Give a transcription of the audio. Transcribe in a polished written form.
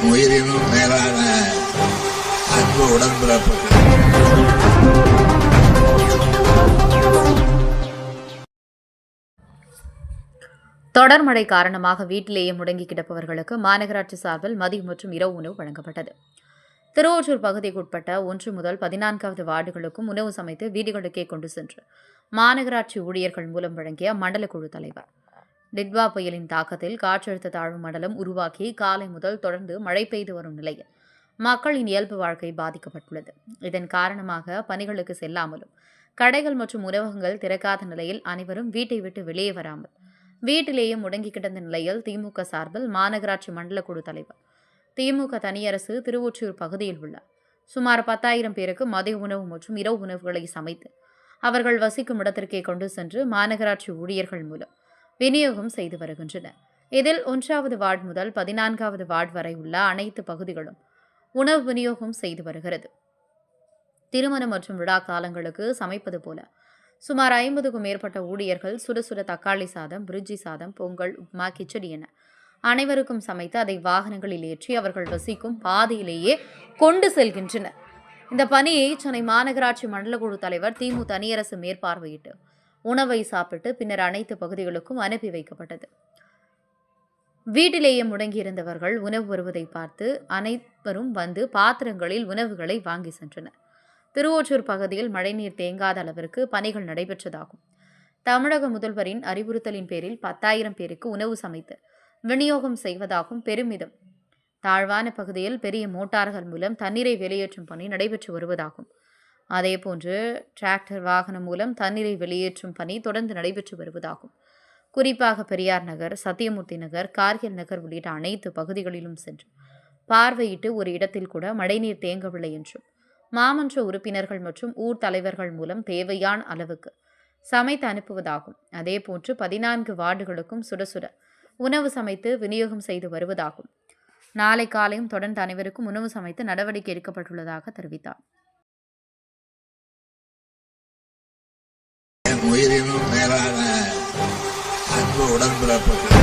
உயிரினும் மேலான அன்பு உடன்பிறப்புகள். தொடர் மழை காரணமாக வீட்டிலேயே முடங்கி கிடப்பவர்களுக்கு மாநகராட்சி சார்பில் மதிய மற்றும் இரவு உணவு வழங்கப்பட்டது. திருவொற்றியூர் பகுதிக்குட்பட்ட 1 முதல் 14வது வார்டுகளுக்கும் உணவு சமைத்து வீடுகளுக்கே கொண்டு சென்று மாநகராட்சி ஊழியர்கள் மூலம் வழங்கிய மண்டல குழு தலைவர். டிட்வா புயலின் தாக்கத்தில் காற்றழுத்த தாழ்வு மண்டலம் உருவாக்கி காலை முதல் தொடர்ந்து மழை பெய்து வரும் நிலையில் மக்களின் இயல்பு வாழ்க்கை பாதிக்கப்பட்டுள்ளது. இதன் காரணமாக பணிகளுக்கு செல்லாமலும் கடைகள் மற்றும் உணவகங்கள் திறக்காத நிலையில் அனைவரும் வீட்டை விட்டு வெளியே வராமல் வீட்டிலேயே முடங்கி கிடந்த நிலையில் திமுக சார்பில் மாநகராட்சி மண்டல குழு தலைவர் திமுக தனியரசு திருவொற்றியூர் பகுதியில் உள்ள சுமார் 10,000 பேருக்கு மதிய உணவு மற்றும் இரவு உணவுகளை சமைத்து அவர்கள் வசிக்கும் இடத்திற்கே கொண்டு சென்று மாநகராட்சி ஊழியர்கள் மூலம் விநியோகம் செய்து வருகின்றனர். இதில் 1வது வார்டு முதல் 14வது வார்டு வரை உள்ள அனைத்து பகுதிகளும் உணவு விநியோகம் செய்து வருகிறது. திருமணம் மற்றும் விழா காலங்களுக்கு சமைப்பது போல சுமார் 50க்கும் மேற்பட்ட ஊழியர்கள் சுட சுட தக்காளி சாதம், பிரிஞ்சி சாதம், பொங்கல், உப்மா, கிச்சடி என அனைவருக்கும் சமைத்து அதை வாகனங்களில் ஏற்றி அவர்கள் வசிக்கும் பாதையிலேயே கொண்டு செல்கின்றனர். இந்த பணியை சென்னை மாநகராட்சி மண்டல குழு தலைவர் திமு தனியரசு மேற்பார்வையிட்டு உணவை சாப்பிட்டு பின்னர் அனைத்து பகுதிகளுக்கும் அனுப்பி வைக்கப்பட்டது. வீட்டிலேயே முடங்கியிருந்தவர்கள் உணவு வருவதை பார்த்து அனைவரும் வந்து பாத்திரங்களில் உணவுகளை வாங்கி சென்றனர். திருவொற்றியூர் பகுதியில் மழைநீர் தேங்காத அளவிற்கு பணிகள் நடைபெற்றதாகும். தமிழக முதல்வரின் அறிவுறுத்தலின் பேரில் 10,000 பேருக்கு உணவு சமைத்து விநியோகம் செய்வதாகவும் பெருமிதம். தாழ்வான பகுதியில் பெரிய மோட்டார்கள் மூலம் தண்ணீரை வெளியேற்றும் பணி நடைபெற்று வருவதாகும். அதேபோன்று டிராக்டர் வாகனம் மூலம் தண்ணீரை வெளியேற்றும் பணி தொடர்ந்து நடைபெற்று வருவதாகும். குறிப்பாக பெரியார் நகர், சத்தியமூர்த்தி நகர், கார்கில் நகர் உள்ளிட்ட அனைத்து பகுதிகளிலும் சென்று பார்வையிட்டு ஒரு இடத்தில் கூட மழைநீர் தேங்கவில்லை என்றும் மாமன்ற உறுப்பினர்கள் மற்றும் ஊர் தலைவர்கள் மூலம் தேவையான அளவுக்கு சமைத்து அனுப்புவதாகும். அதேபோன்று 14 வார்டுகளுக்கும் சுட சுட உணவு சமைத்து விநியோகம் செய்து வருவதாகும். நாளை காலையும் தொடர்ந்து அனைவருக்கும் உணவு சமைத்து நடவடிக்கை எடுக்கப்பட்டுள்ளதாக தெரிவித்தார். உயிரினும் மேலான அன்பு உடன்பிறப்புகள்.